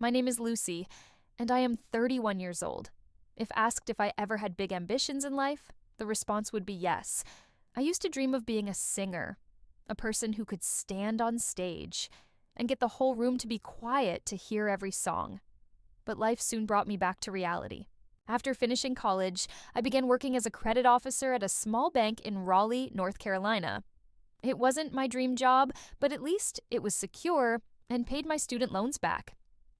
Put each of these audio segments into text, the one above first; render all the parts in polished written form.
My name is Lucy, and I am 31 years old. If asked if I ever had big ambitions in life, the response would be yes. I used to dream of being a singer, a person who could stand on stage and get the whole room to be quiet to hear every song. But life soon brought me back to reality. After finishing college, I began working as a credit officer at a small bank in Raleigh, North Carolina. It wasn't my dream job, but at least it was secure and paid my student loans back.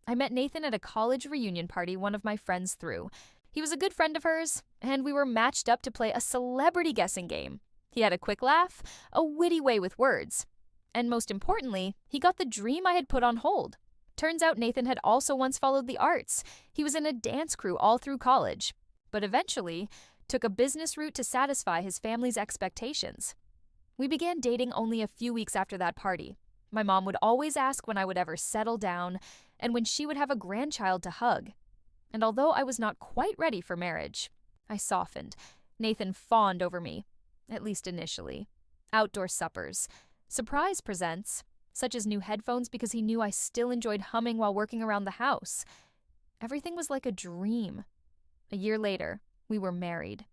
I met Nathan at a college reunion party one of my friends threw. He was a good friend of hers, and we were matched up to play a celebrity guessing game. He had a quick laugh, a witty way with words, and most importantly, he got the dream I had put on hold. Turns out Nathan had also once followed the arts. He was in a dance crew all through college, but eventually took a business route to satisfy his family's expectations. We began dating only a few weeks after that party. My mom would always ask when I would ever settle down and when she would have a grandchild to hug. And although I was not quite ready for marriage, I softened. Nathan fawned over me, at least initially. Outdoor suppers, surprise presents, such as new headphones because he knew I still enjoyed humming while working around the house. Everything was like a dream. A year later, we were married.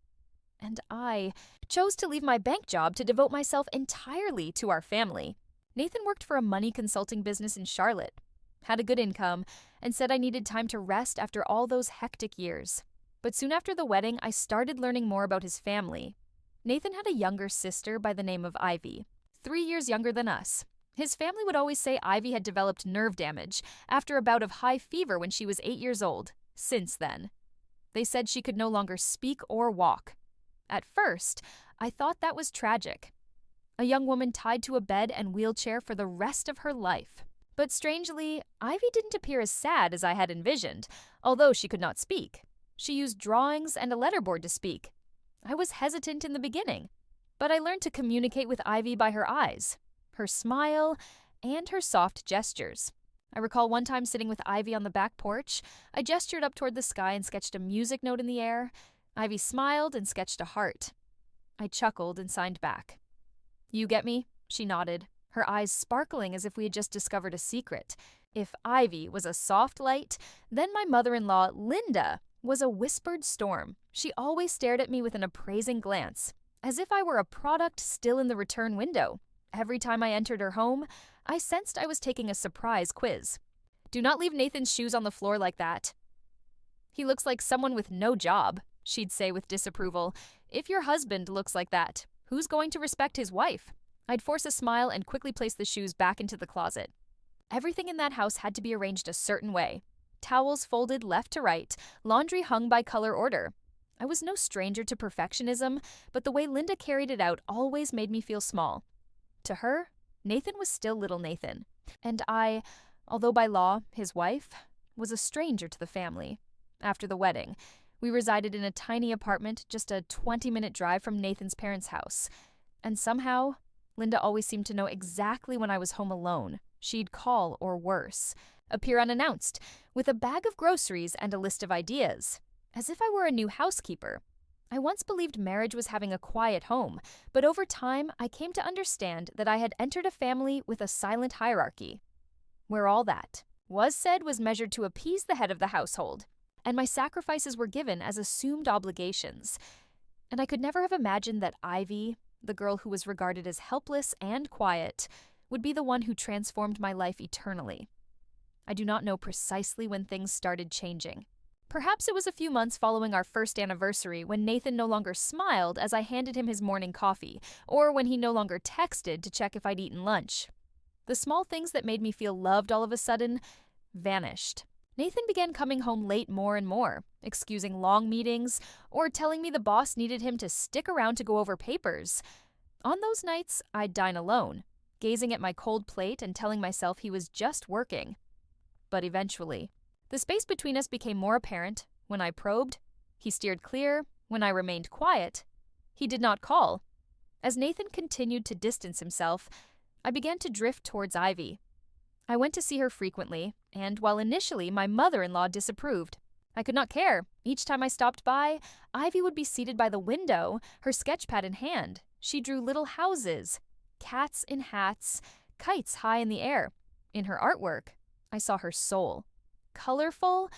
And I chose to leave my bank job to devote myself entirely to our family. Nathan worked for a money consulting business in Charlotte, had a good income, and said I needed time to rest after all those hectic years. But soon after the wedding, I started learning more about his family. Nathan had a younger sister by the name of Ivy, 3 years younger than us. His family would always say Ivy had developed nerve damage after a bout of high fever when she was 8 years old. Since then, they said she could no longer speak or walk. At first, I thought that was tragic. A young woman tied to a bed and wheelchair for the rest of her life. But strangely, Ivy didn't appear as sad as I had envisioned, although she could not speak. She used drawings and a letterboard to speak. I was hesitant in the beginning, but I learned to communicate with Ivy by her eyes, her smile, and her soft gestures. I recall one time sitting with Ivy on the back porch. I gestured up toward the sky and sketched a music note in the air. Ivy smiled and sketched a heart. I chuckled and signed back. "You get me?" She nodded, her eyes sparkling as if we had just discovered a secret. If Ivy was a soft light, then my mother-in-law, Linda, was a whispered storm. She always stared at me with an appraising glance, as if I were a product still in the return window. Every time I entered her home, I sensed I was taking a surprise quiz. "Do not leave Nathan's shoes on the floor like that. He looks like someone with no job," she'd say with disapproval. "If your husband looks like that, who's going to respect his wife?" I'd force a smile and quickly place the shoes back into the closet. Everything in that house had to be arranged a certain way. Towels folded left to right, laundry hung by color order. I was no stranger to perfectionism, but the way Linda carried it out always made me feel small. To her, Nathan was still little Nathan, and I, although by law his wife, was a stranger to the family. After the wedding, we resided in a tiny apartment just a 20-minute drive from Nathan's parents' house. And somehow, Linda always seemed to know exactly when I was home alone. She'd call, or worse, appear unannounced, with a bag of groceries and a list of ideas, as if I were a new housekeeper. I once believed marriage was having a quiet home, but over time I came to understand that I had entered a family with a silent hierarchy, where all that was said was measured to appease the head of the household, and my sacrifices were given as assumed obligations. And I could never have imagined that Ivy, the girl who was regarded as helpless and quiet, would be the one who transformed my life eternally. I do not know precisely when things started changing. Perhaps it was a few months following our first anniversary when Nathan no longer smiled as I handed him his morning coffee, or when he no longer texted to check if I'd eaten lunch. The small things that made me feel loved all of a sudden vanished. Nathan began coming home late more and more, excusing long meetings, or telling me the boss needed him to stick around to go over papers. On those nights, I'd dine alone, gazing at my cold plate and telling myself he was just working. But eventually, the space between us became more apparent. When I probed, he steered clear. When I remained quiet, he did not call. As Nathan continued to distance himself, I began to drift towards Ivy. I went to see her frequently, and while initially my mother-in-law disapproved, I could not care. Each time I stopped by, Ivy would be seated by the window, her sketchpad in hand. She drew little houses, cats in hats, kites high in the air. In her artwork, I saw her soul, colorful,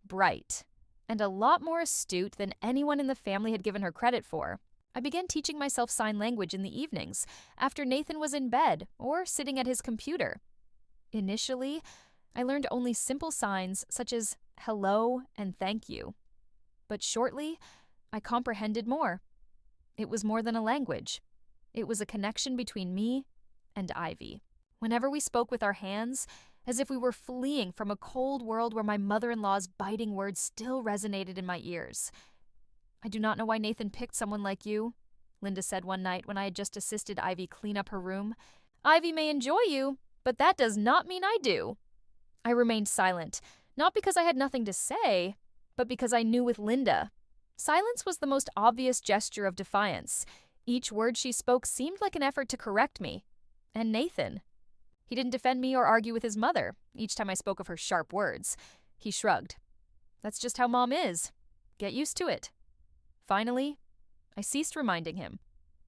bright, and a lot more astute than anyone in the family had given her credit for. I began teaching myself sign language in the evenings, after Nathan was in bed or sitting at his computer. Initially, I learned only simple signs such as hello and thank you. But shortly, I comprehended more. It was more than a language. It was a connection between me and Ivy. Whenever we spoke with our hands, as if we were fleeing from a cold world where my mother-in-law's biting words still resonated in my ears. "I do not know why Nathan picked someone like you," Linda said one night when I had just assisted Ivy clean up her room. "Ivy may enjoy you, but that does not mean I do." I remained silent, not because I had nothing to say, but because I knew with Linda. Silence was the most obvious gesture of defiance. Each word she spoke seemed like an effort to correct me. And Nathan. He didn't defend me or argue with his mother each time I spoke of her sharp words. He shrugged. "That's just how Mom is. Get used to it." Finally, I ceased reminding him,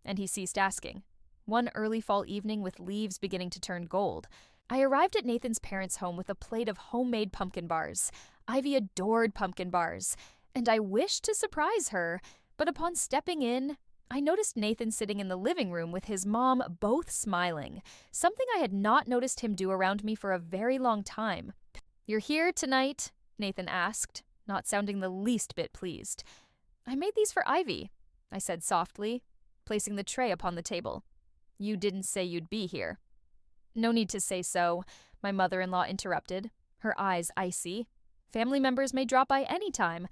and he ceased asking. One early fall evening with leaves beginning to turn gold, I arrived at Nathan's parents' home with a plate of homemade pumpkin bars. Ivy adored pumpkin bars, and I wished to surprise her, but upon stepping in, I noticed Nathan sitting in the living room with his mom both smiling, something I had not noticed him do around me for a very long time. "You're here tonight?" Nathan asked, not sounding the least bit pleased. "I made these for Ivy," I said softly, placing the tray upon the table. "You didn't say you'd be here." "No need to say so," my mother-in-law interrupted, her eyes icy. "Family members may drop by any time."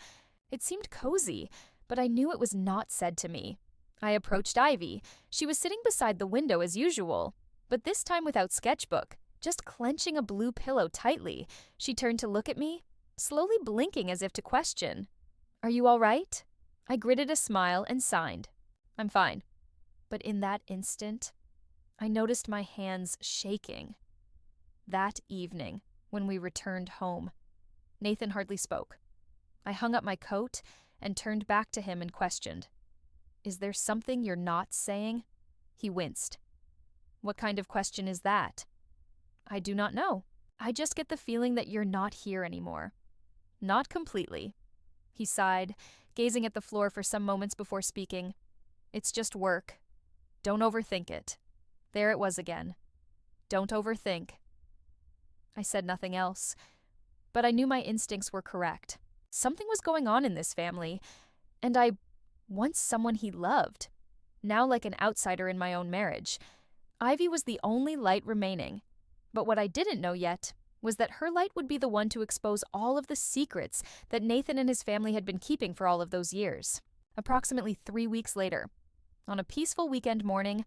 It seemed cozy, but I knew it was not said to me. I approached Ivy. She was sitting beside the window as usual, but this time without sketchbook, just clenching a blue pillow tightly. She turned to look at me, slowly blinking as if to question. "Are you all right?" I gritted a smile and signed. "I'm fine." But in that instant, I noticed my hands shaking. That evening, when we returned home, Nathan hardly spoke. I hung up my coat and turned back to him and questioned. "Is there something you're not saying?" He winced. "What kind of question is that?" "I do not know. I just get the feeling that you're not here anymore." "Not completely." He sighed, gazing at the floor for some moments before speaking. "It's just work. Don't overthink it." There it was again. Don't overthink. I said nothing else, but I knew my instincts were correct. Something was going on in this family, and I once someone he loved, now like an outsider in my own marriage. Ivy was the only light remaining, but what I didn't know yet was that her light would be the one to expose all of the secrets that Nathan and his family had been keeping for all of those years. Approximately 3 weeks later, on a peaceful weekend morning,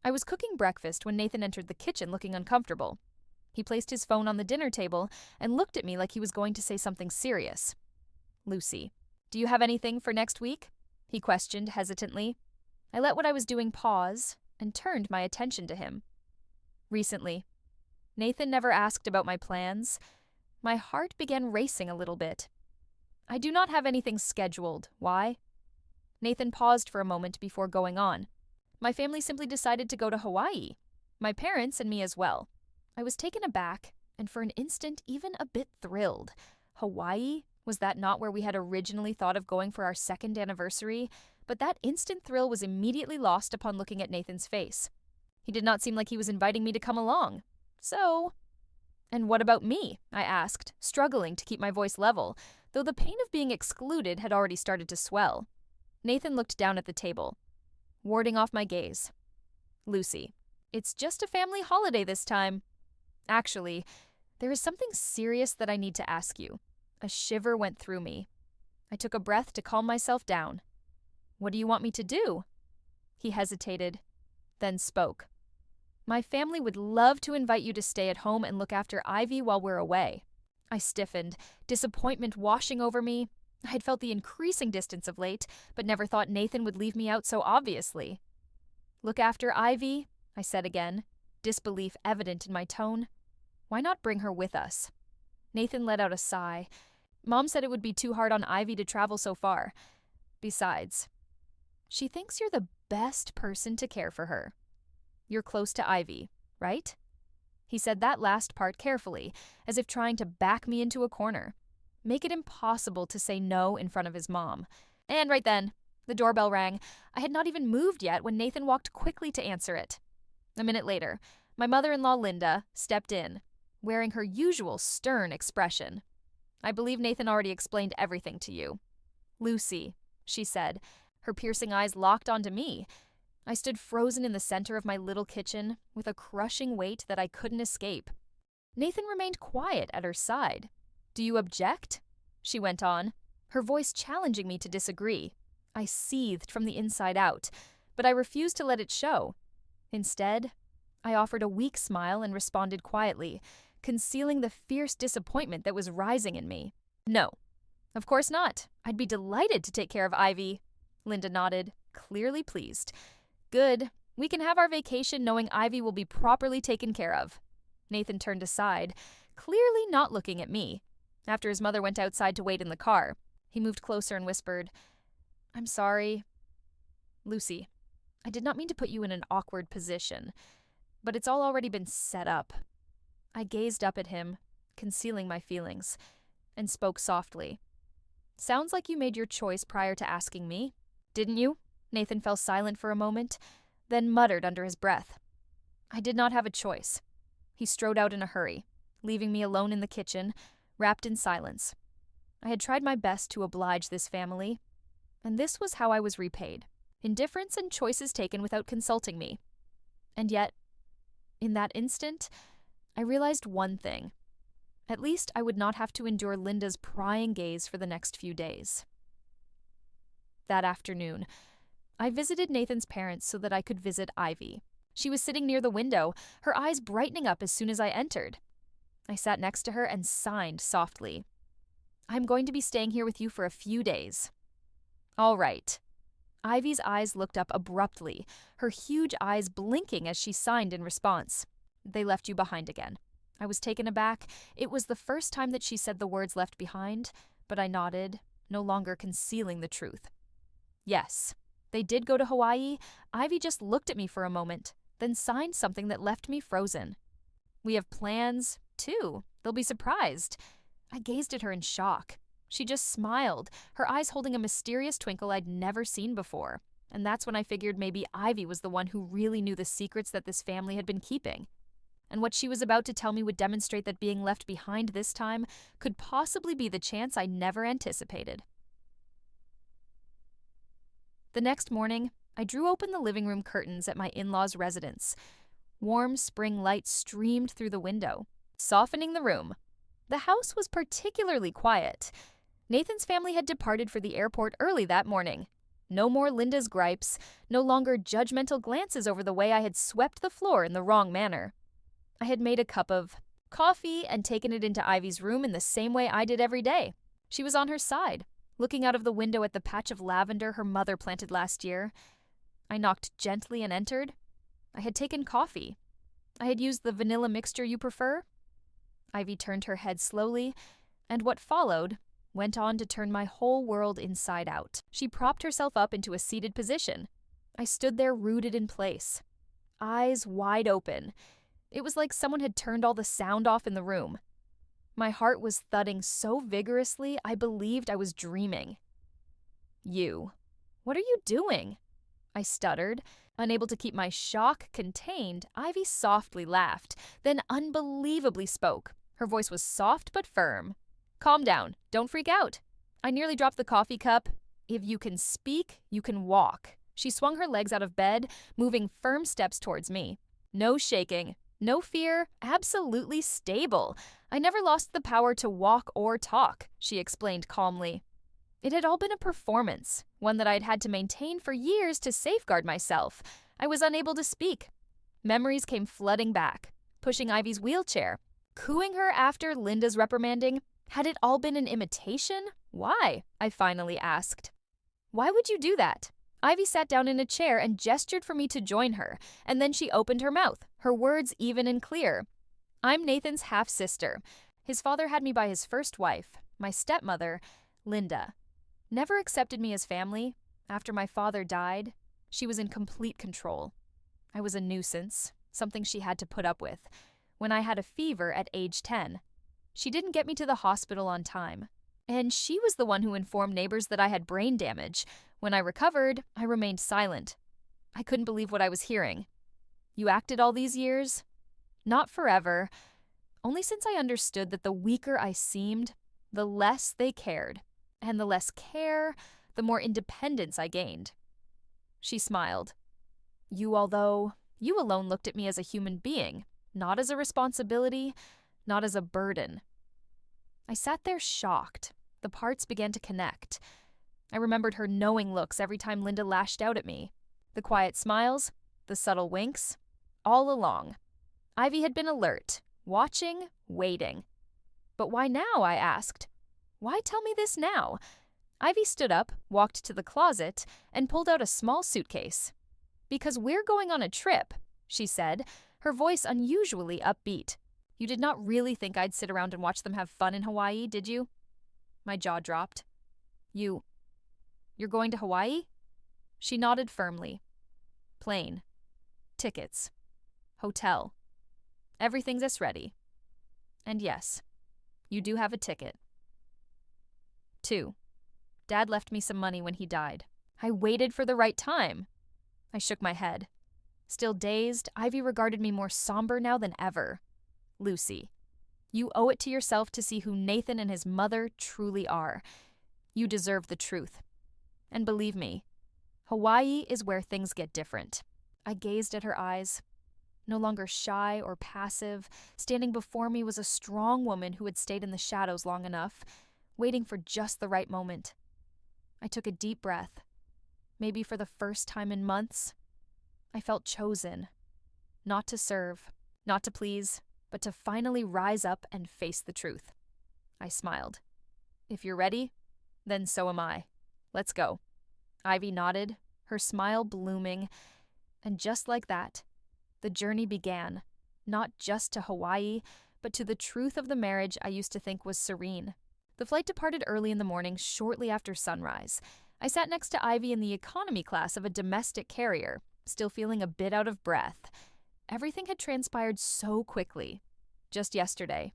I was cooking breakfast when Nathan entered the kitchen looking uncomfortable. He placed his phone on the dinner table and looked at me like he was going to say something serious. "Lucy, do you have anything for next week?" he questioned hesitantly. I let what I was doing pause and turned my attention to him. "Recently, Nathan never asked about my plans. My heart began racing a little bit. "I do not have anything scheduled. Why?" Nathan paused for a moment before going on. "My family simply decided to go to Hawaii. My parents and me as well." I was taken aback and for an instant even a bit thrilled. Hawaii? Was that not where we had originally thought of going for our second anniversary? But that instant thrill was immediately lost upon looking at Nathan's face. He did not seem like he was inviting me to come along. So, "And what about me?" I asked, struggling to keep my voice level, though the pain of being excluded had already started to swell. Nathan looked down at the table, warding off my gaze. "Lucy, it's just a family holiday this time. Actually, there is something serious that I need to ask you." A shiver went through me. I took a breath to calm myself down. "What do you want me to do?" He hesitated, then spoke. "My family would love to invite you to stay at home and look after Ivy while we're away." I stiffened, disappointment washing over me. I had felt the increasing distance of late, but never thought Nathan would leave me out so obviously. "Look after Ivy," I said again, disbelief evident in my tone. "Why not bring her with us?" Nathan let out a sigh. "Mom said it would be too hard on Ivy to travel so far. Besides, she thinks you're the best person to care for her. You're close to Ivy, right?" He said that last part carefully, as if trying to back me into a corner. make it impossible to say no in front of his mom. And right then, the doorbell rang. I had not even moved yet when Nathan walked quickly to answer it. A minute later, my mother-in-law Linda stepped in, wearing her usual stern expression. "I believe Nathan already explained everything to you." "Lucy," she said, her piercing eyes locked onto me. I stood frozen in the center of my little kitchen with a crushing weight that I couldn't escape. Nathan remained quiet at her side. "Do you object?" she went on, her voice challenging me to disagree. I seethed from the inside out, but I refused to let it show. Instead, I offered a weak smile and responded quietly, concealing the fierce disappointment that was rising in me. "No, of course not. I'd be delighted to take care of Ivy." Linda nodded, clearly pleased. "Good. We can have our vacation knowing Ivy will be properly taken care of." Nathan turned aside, clearly not looking at me. After his mother went outside to wait in the car, he moved closer and whispered, "I'm sorry. Lucy, I did not mean to put you in an awkward position, but it's all already been set up." I gazed up at him, concealing my feelings, and spoke softly. "Sounds like you made your choice prior to asking me, didn't you?" Nathan fell silent for a moment, then muttered under his breath, "I did not have a choice." He strode out in a hurry, leaving me alone in the kitchen, wrapped in silence. I had tried my best to oblige this family, and this was how I was repaid: indifference and choices taken without consulting me. And yet, in that instant, I realized one thing. At least I would not have to endure Linda's prying gaze for the next few days. That afternoon, I visited Nathan's parents so that I could visit Ivy. She was sitting near the window, her eyes brightening up as soon as I entered. I sat next to her and signed softly. "I'm going to be staying here with you for a few days." "All right." Ivy's eyes looked up abruptly, her huge eyes blinking as she signed in response. "They left you behind again." I was taken aback. It was the first time that she said the words "left behind," but I nodded, no longer concealing the truth. "Yes, they did go to Hawaii." Ivy just looked at me for a moment, then signed something that left me frozen. "We have plans, too. They'll be surprised." I gazed at her in shock. She just smiled, her eyes holding a mysterious twinkle I'd never seen before. And that's when I figured maybe Ivy was the one who really knew the secrets that this family had been keeping. And what she was about to tell me would demonstrate that being left behind this time could possibly be the chance I never anticipated. The next morning, I drew open the living room curtains at my in-laws' residence. Warm spring light streamed through the window, softening the room. The house was particularly quiet. Nathan's family had departed for the airport early that morning. No more Linda's gripes, no longer judgmental glances over the way I had swept the floor in the wrong manner. I had made a cup of coffee and taken it into Ivy's room in the same way I did every day. She was on her side, looking out of the window at the patch of lavender her mother planted last year. I knocked gently and entered. I had taken coffee. I had used the vanilla mixture you prefer. Ivy turned her head slowly, and what followed went on to turn my whole world inside out. She propped herself up into a seated position. I stood there rooted in place, eyes wide open. It was like someone had turned all the sound off in the room. My heart was thudding so vigorously I believed I was dreaming. "You, what are you doing?" I stuttered. Unable to keep my shock contained, Ivy softly laughed, then unbelievably spoke. Her voice was soft but firm. "Calm down. Don't freak out." I nearly dropped the coffee cup. "If you can speak, you can walk." She swung her legs out of bed, moving firm steps towards me. "No shaking. No fear. Absolutely stable. I never lost the power to walk or talk," she explained calmly. It had all been a performance, one that I'd had to maintain for years to safeguard myself. I was unable to speak. Memories came flooding back, pushing Ivy's wheelchair, cooing her after Linda's reprimanding. Had it all been an imitation? Why? I finally asked. "Why would you do that?" Ivy sat down in a chair and gestured for me to join her, and then she opened her mouth, her words even and clear. "I'm Nathan's half-sister. His father had me by his first wife, my stepmother, Linda. Never accepted me as family. After my father died, she was in complete control. I was a nuisance, something she had to put up with. When I had a fever at age 10, she didn't get me to the hospital on time. And she was the one who informed neighbors that I had brain damage. When I recovered, I remained silent. I couldn't believe what I was hearing. You acted all these years? Not forever. Only since I understood that the weaker I seemed, the less they cared. And the less care, the more independence I gained. She smiled. You alone looked at me as a human being, not as a responsibility, not as a burden. I sat there shocked. The parts began to connect. I remembered her knowing looks every time Linda lashed out at me. The quiet smiles, the subtle winks. All along, Ivy had been alert, watching, waiting. But why now, I asked. Why tell me this now? Ivy stood up, walked to the closet, and pulled out a small suitcase. Because we're going on a trip, she said, her voice unusually upbeat. You did not really think I'd sit around and watch them have fun in Hawaii, did you? My jaw dropped. You're going to Hawaii? She nodded firmly. Plane. Tickets. Hotel. Everything's us ready. And yes, you do have a ticket. 2. Dad left me some money when he died. I waited for the right time. I shook my head. Still dazed, Ivy regarded me more somber now than ever. Lucy, you owe it to yourself to see who Nathan and his mother truly are. You deserve the truth. And believe me, Hawaii is where things get different. I gazed at her eyes. No longer shy or passive, standing before me was a strong woman who had stayed in the shadows long enough, waiting for just the right moment. I took a deep breath. Maybe for the first time in months, I felt chosen. Not to serve, not to please, but to finally rise up and face the truth. I smiled. If you're ready, then so am I. Let's go. Ivy nodded, her smile blooming, and just like that, the journey began, not just to Hawaii, but to the truth of the marriage I used to think was serene. The flight departed early in the morning, shortly after sunrise. I sat next to Ivy in the economy class of a domestic carrier, still feeling a bit out of breath. Everything had transpired so quickly. Just yesterday,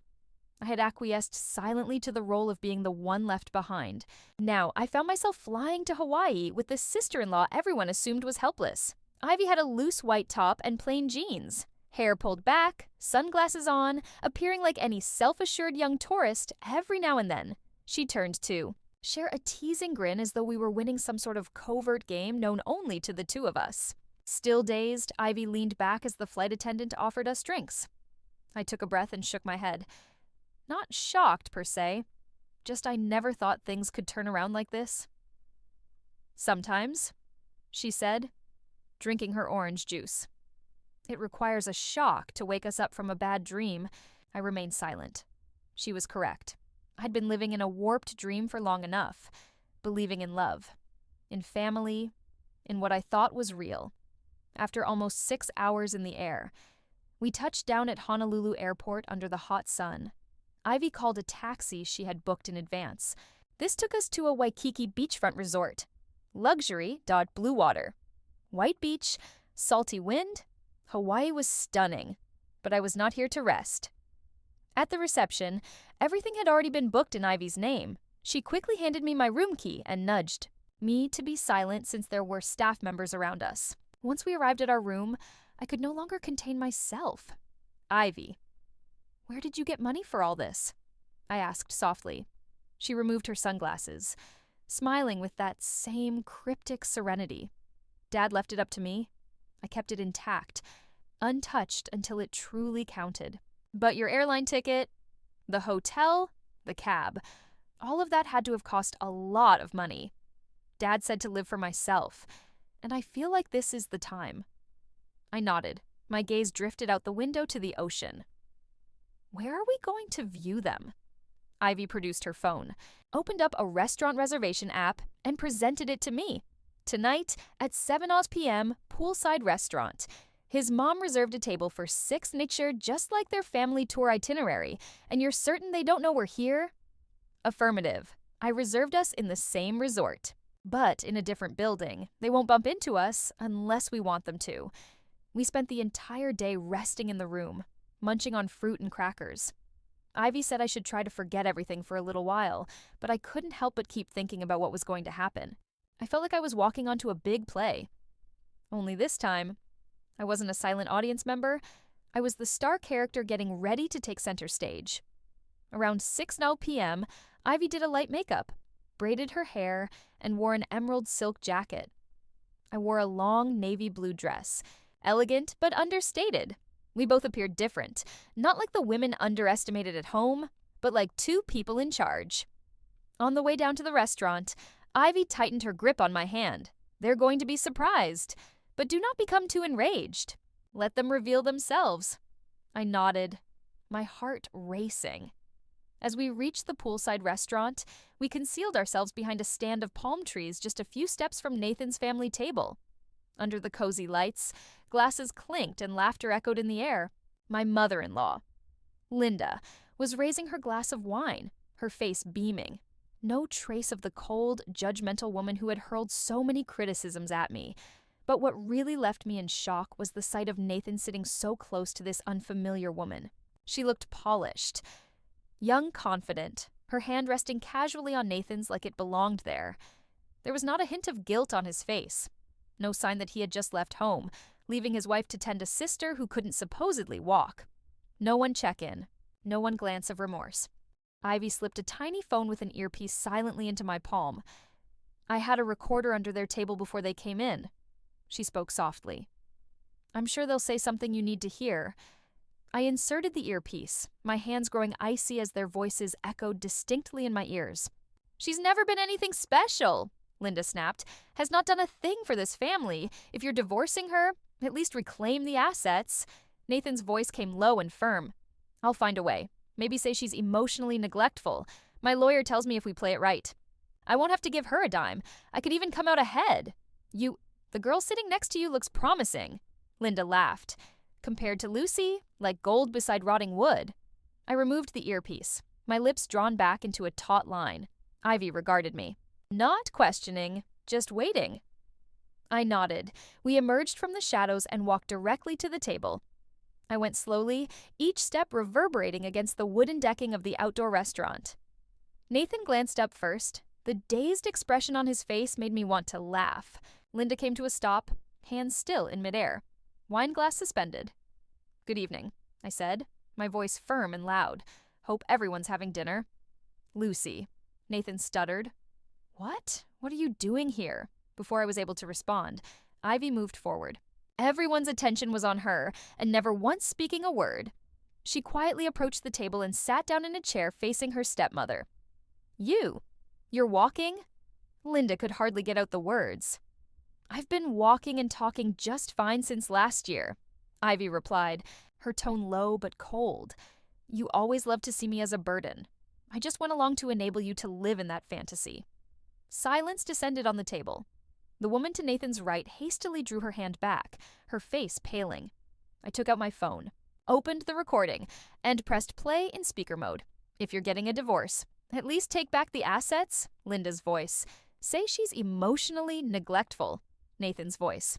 I had acquiesced silently to the role of being the one left behind. Now, I found myself flying to Hawaii with the sister-in-law everyone assumed was helpless. Ivy had a loose white top and plain jeans, hair pulled back, sunglasses on, appearing like any self-assured young tourist every now and then. She turned to share a teasing grin as though we were winning some sort of covert game known only to the two of us. Still dazed, Ivy leaned back as the flight attendant offered us drinks. I took a breath and shook my head. Not shocked, per se. Just I never thought things could turn around like this. Sometimes, she said, drinking her orange juice. It requires a shock to wake us up from a bad dream. I remained silent. She was correct. I'd been living in a warped dream for long enough, believing in love, in family, in what I thought was real. After almost 6 hours in the air, we touched down at Honolulu Airport under the hot sun. Ivy called a taxi she had booked in advance. This took us to a Waikiki beachfront resort. Luxury dot blue water. White beach, salty wind. Hawaii was stunning, but I was not here to rest. At the reception, everything had already been booked in Ivy's name. She quickly handed me my room key and nudged me to be silent since there were staff members around us. Once we arrived at our room, I could no longer contain myself. Ivy, where did you get money for all this? I asked softly. She removed her sunglasses, smiling with that same cryptic serenity. Dad left it up to me. I kept it intact, untouched until it truly counted. But your airline ticket, the hotel, the cab, all of that had to have cost a lot of money. Dad said to live for myself, and I feel like this is the time. I nodded. My gaze drifted out the window to the ocean. Where are we going to view them? Ivy produced her phone, opened up a restaurant reservation app, and presented it to me. Tonight, at 7 p.m., poolside restaurant. His mom reserved a table for 6 nature just like their family tour itinerary, and you're certain they don't know we're here? Affirmative. I reserved us in the same resort, but in a different building. They won't bump into us unless we want them to. We spent the entire day resting in the room, munching on fruit and crackers. Ivy said I should try to forget everything for a little while, but I couldn't help but keep thinking about what was going to happen. I felt like I was walking onto a big play. Only this time, I wasn't a silent audience member. I was the star character getting ready to take center stage. Around 6:00 p.m., Ivy did a light makeup, braided her hair, and wore an emerald silk jacket. I wore a long navy blue dress, elegant but understated. We both appeared different, not like the women underestimated at home, but like two people in charge. On the way down to the restaurant, Ivy tightened her grip on my hand. They're going to be surprised, but do not become too enraged. Let them reveal themselves. I nodded, my heart racing. As we reached the poolside restaurant, we concealed ourselves behind a stand of palm trees just a few steps from Nathan's family table. Under the cozy lights, glasses clinked and laughter echoed in the air. My mother-in-law, Linda, was raising her glass of wine, her face beaming. No trace of the cold, judgmental woman who had hurled so many criticisms at me. But what really left me in shock was the sight of Nathan sitting so close to this unfamiliar woman. She looked polished, young, confident, her hand resting casually on Nathan's like it belonged there. There was not a hint of guilt on his face. No sign that he had just left home, leaving his wife to tend a sister who couldn't supposedly walk. No one check-in, no one glance of remorse. Ivy slipped a tiny phone with an earpiece silently into my palm. I had a recorder under their table before they came in. She spoke softly. I'm sure they'll say something you need to hear. I inserted the earpiece, my hands growing icy as their voices echoed distinctly in my ears. She's never been anything special, Linda snapped. Has not done a thing for this family. If you're divorcing her, at least reclaim the assets. Nathan's voice came low and firm. I'll find a way. Maybe say she's emotionally neglectful. My lawyer tells me if we play it right. I won't have to give her a dime. I could even come out ahead. The girl sitting next to you looks promising. Linda laughed. Compared to Lucy, like gold beside rotting wood. I removed the earpiece, my lips drawn back into a taut line. Ivy regarded me. Not questioning, just waiting. I nodded. We emerged from the shadows and walked directly to the table. I went slowly, each step reverberating against the wooden decking of the outdoor restaurant. Nathan glanced up first. The dazed expression on his face made me want to laugh. Linda came to a stop, hands still in midair, wine glass suspended. Good evening, I said, my voice firm and loud. Hope everyone's having dinner. Lucy. Nathan stuttered. What? What are you doing here? Before I was able to respond, Ivy moved forward. Everyone's attention was on her, and never once speaking a word. She quietly approached the table and sat down in a chair facing her stepmother. You're walking? Linda could hardly get out the words. I've been walking and talking just fine since last year, Ivy replied, her tone low but cold. You always loved to see me as a burden. I just went along to enable you to live in that fantasy. Silence descended on the table. The woman to Nathan's right hastily drew her hand back, her face paling. I took out my phone, opened the recording, and pressed play in speaker mode. If you're getting a divorce, at least take back the assets, Linda's voice. Say she's emotionally neglectful, Nathan's voice.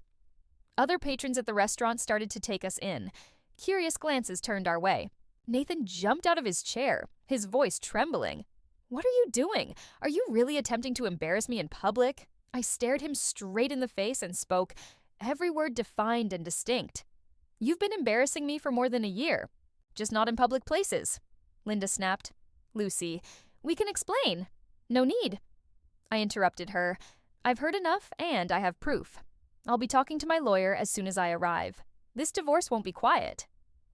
Other patrons at the restaurant started to take us in. Curious glances turned our way. Nathan jumped out of his chair, his voice trembling. What are you doing? Are you really attempting to embarrass me in public? I stared him straight in the face and spoke, every word defined and distinct. You've been embarrassing me for more than a year, just not in public places. Linda snapped. Lucy, we can explain. No need. I interrupted her. I've heard enough and I have proof. I'll be talking to my lawyer as soon as I arrive. This divorce won't be quiet.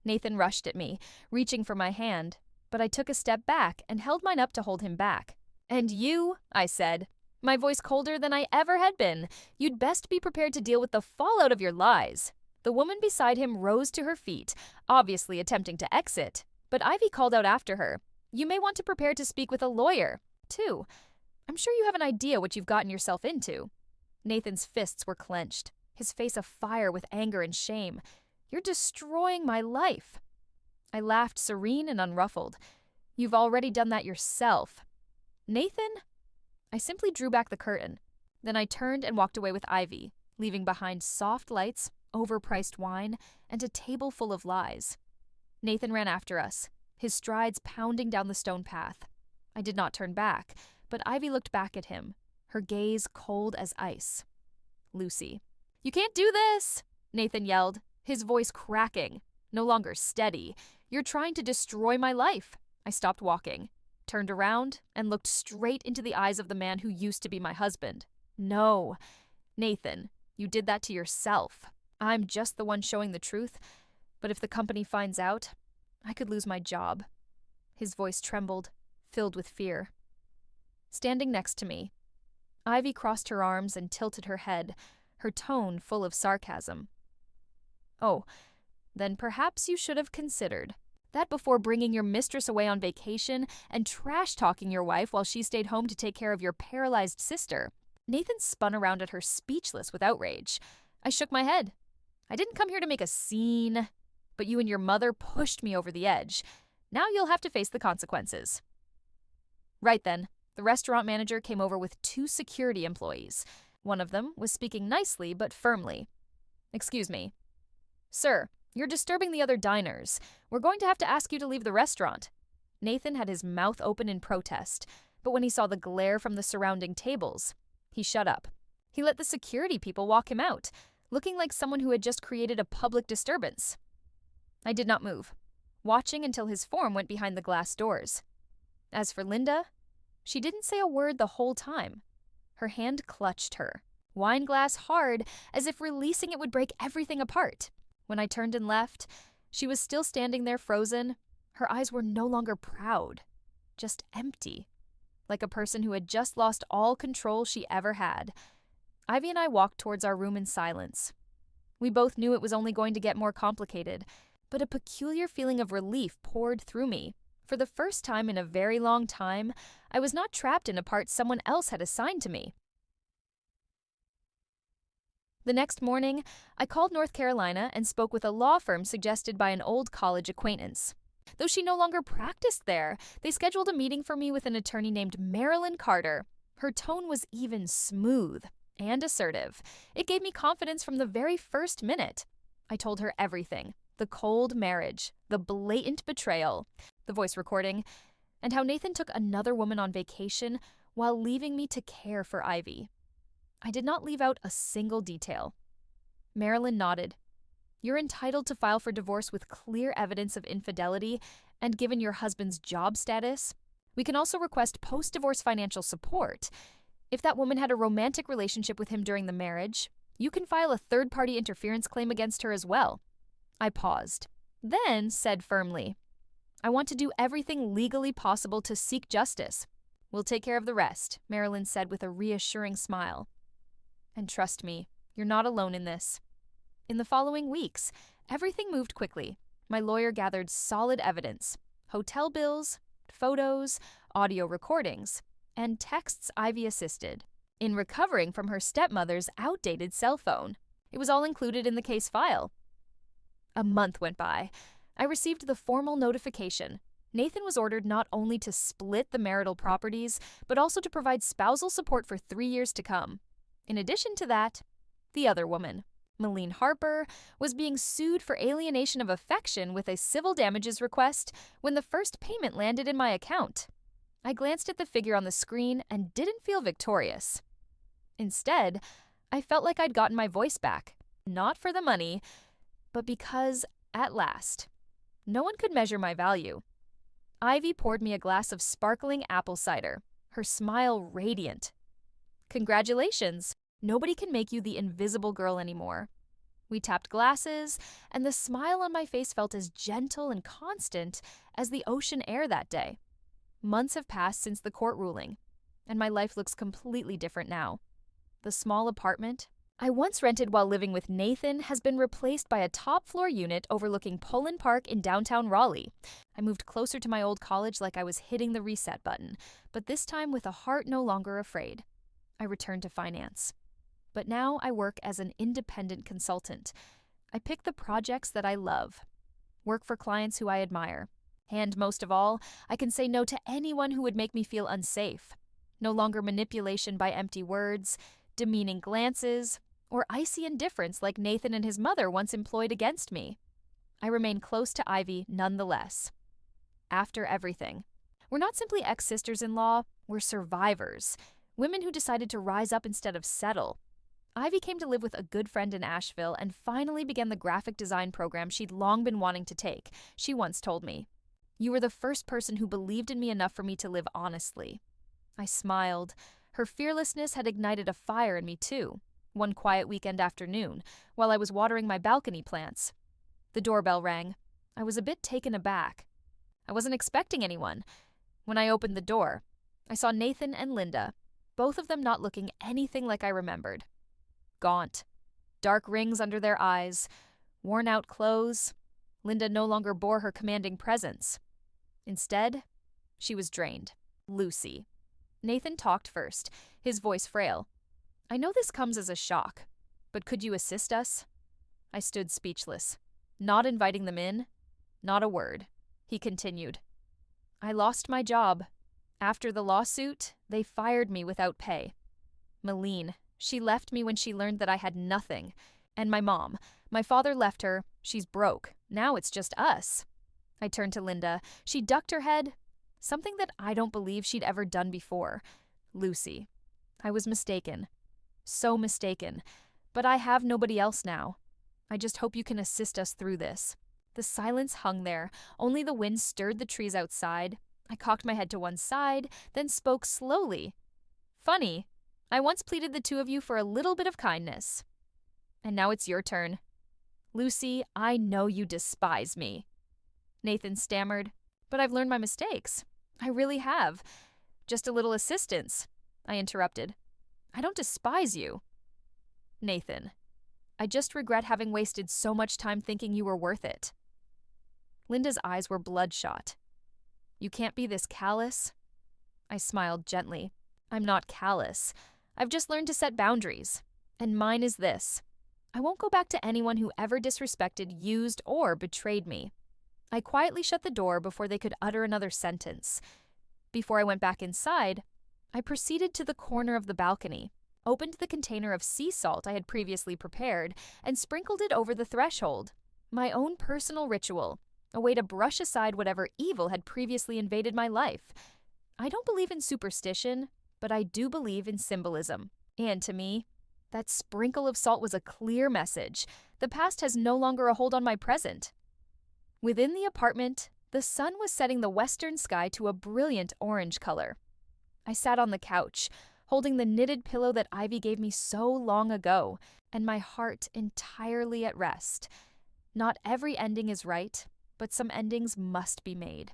Nathan rushed at me, reaching for my hand, but I took a step back and held mine up to hold him back. And you, I said, my voice colder than I ever had been, you'd best be prepared to deal with the fallout of your lies. The woman beside him rose to her feet, obviously attempting to exit, but Ivy called out after her. You may want to prepare to speak with a lawyer, too. I'm sure you have an idea what you've gotten yourself into. Nathan's fists were clenched, his face afire with anger and shame. You're destroying my life. I laughed, serene and unruffled. You've already done that yourself. Nathan? I simply drew back the curtain. Then I turned and walked away with Ivy, leaving behind soft lights, overpriced wine, and a table full of lies. Nathan ran after us. his strides pounding down the stone path. I did not turn back, but Ivy looked back at him, her gaze cold as ice. Lucy. "You can't do this!" Nathan yelled, his voice cracking, no longer steady. "You're trying to destroy my life." I stopped walking, turned around, and looked straight into the eyes of the man who used to be my husband. "No. Nathan, you did that to yourself. I'm just the one showing the truth, but if the company finds out, I could lose my job." His voice trembled, filled with fear. Standing next to me, Ivy crossed her arms and tilted her head, her tone full of sarcasm. "Oh, then perhaps you should have considered that before bringing your mistress away on vacation and trash-talking your wife while she stayed home to take care of your paralyzed sister." Nathan spun around at her, speechless with outrage. I shook my head. "I didn't come here to make a scene, but you and your mother pushed me over the edge. Now you'll have to face the consequences." Right then, the restaurant manager came over with 2 security employees. One of them was speaking nicely but firmly. "Excuse me. Sir, you're disturbing the other diners. We're going to have to ask you to leave the restaurant." Nathan had his mouth open in protest, but when he saw the glare from the surrounding tables, he shut up. He let the security people walk him out, looking like someone who had just created a public disturbance. I did not move, watching until his form went behind the glass doors. As for Linda, she didn't say a word the whole time. Her hand clutched her, wine glass hard, as if releasing it would break everything apart. When I turned and left, she was still standing there frozen. Her eyes were no longer proud, just empty, like a person who had just lost all control she ever had. Ivy and I walked towards our room in silence. We both knew it was only going to get more complicated, but a peculiar feeling of relief poured through me. For the first time in a very long time, I was not trapped in a part someone else had assigned to me. The next morning, I called North Carolina and spoke with a law firm suggested by an old college acquaintance. Though she no longer practiced there, they scheduled a meeting for me with an attorney named Marilyn Carter. Her tone was even smooth and assertive. It gave me confidence from the very first minute. I told her everything: the cold marriage, the blatant betrayal, the voice recording, and how Nathan took another woman on vacation while leaving me to care for Ivy. I did not leave out a single detail. Marilyn nodded. "You're entitled to file for divorce with clear evidence of infidelity, and given your husband's job status, we can also request post-divorce financial support. If that woman had a romantic relationship with him during the marriage, you can file a third-party interference claim against her as well." I paused, then said firmly, "I want to do everything legally possible to seek justice. We'll take care of the rest," Marilyn said with a reassuring smile. "And trust me, you're not alone in this." In the following weeks, everything moved quickly. My lawyer gathered solid evidence: hotel bills, photos, audio recordings, and texts Ivy assisted in recovering from her stepmother's outdated cell phone. It was all included in the case file. A month went by. I received the formal notification. Nathan was ordered not only to split the marital properties, but also to provide spousal support for 3 years to come. In addition to that, the other woman, Malene Harper, was being sued for alienation of affection with a civil damages request when the first payment landed in my account. I glanced at the figure on the screen and didn't feel victorious. Instead, I felt like I'd gotten my voice back, not for the money, but because, at last, no one could measure my value. Ivy poured me a glass of sparkling apple cider, her smile radiant. "Congratulations! Nobody can make you the invisible girl anymore." We tapped glasses, and the smile on my face felt as gentle and constant as the ocean air that day. Months have passed since the court ruling, and my life looks completely different now. The small apartment I once rented while living with Nathan has been replaced by a top-floor unit overlooking Pullen Park in downtown Raleigh. I moved closer to my old college like I was hitting the reset button, but this time with a heart no longer afraid. I returned to finance. But now I work as an independent consultant. I pick the projects that I love, work for clients who I admire, and most of all, I can say no to anyone who would make me feel unsafe. No longer manipulation by empty words, demeaning glances, or icy indifference like Nathan and his mother once employed against me. I remain close to Ivy nonetheless. after everything. We're not simply ex-sisters-in-law, we're survivors. Women who decided to rise up instead of settle. Ivy came to live with a good friend in Asheville and finally began the graphic design program she'd long been wanting to take, she once told me. You were the first person who believed in me enough for me to live honestly. I smiled. Her fearlessness had ignited a fire in me too, one quiet weekend afternoon, while I was watering my balcony plants. The doorbell rang. I was a bit taken aback. I wasn't expecting anyone. When I opened the door, I saw Nathan and Linda, both of them not looking anything like I remembered. Gaunt, dark rings under their eyes, worn-out clothes. Linda no longer bore her commanding presence. Instead, she was drained. Lucy. Nathan talked first, his voice frail. I know this comes as a shock, but could you assist us? I stood speechless, not inviting them in, not a word. He continued. I lost my job. After the lawsuit, they fired me without pay. Malene, she left me when she learned that I had nothing. And my father left her. She's broke. Now it's just us. I turned to Linda. She ducked her head. Something that I don't believe she'd ever done before. Lucy. I was mistaken. So mistaken. But I have nobody else now. I just hope you can assist us through this. The silence hung there. Only the wind stirred the trees outside. I cocked my head to one side, then spoke slowly. Funny. I once pleaded the two of you for a little bit of kindness. And now it's your turn. Lucy, I know you despise me. Nathan stammered. But I've learned my mistakes. I really have. Just a little assistance. I interrupted. I don't despise you. Nathan, I just regret having wasted so much time thinking you were worth it. Linda's eyes were bloodshot. You can't be this callous. I smiled gently. I'm not callous. I've just learned to set boundaries. And mine is this. I won't go back to anyone who ever disrespected, used, or betrayed me. I quietly shut the door before they could utter another sentence. Before I went back inside, I proceeded to the corner of the balcony, opened the container of sea salt I had previously prepared, and sprinkled it over the threshold. My own personal ritual, a way to brush aside whatever evil had previously invaded my life. I don't believe in superstition, but I do believe in symbolism. And to me, that sprinkle of salt was a clear message. The past has no longer a hold on my present. Within the apartment, the sun was setting the western sky to a brilliant orange color. I sat on the couch, holding the knitted pillow that Ivy gave me so long ago, and my heart entirely at rest. Not every ending is right, but some endings must be made.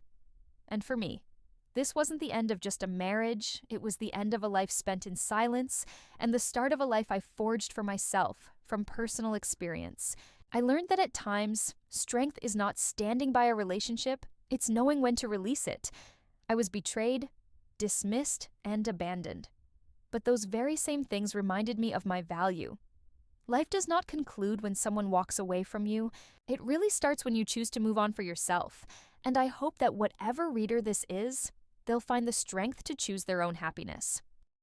And for me, this wasn't the end of just a marriage, it was the end of a life spent in silence, and the start of a life I forged for myself, from personal experience. I learned that at times, strength is not standing by a relationship, it's knowing when to release it. I was betrayed, dismissed, and abandoned. But those very same things reminded me of my value. Life does not conclude when someone walks away from you. It really starts when you choose to move on for yourself. And I hope that whatever reader this is, they'll find the strength to choose their own happiness.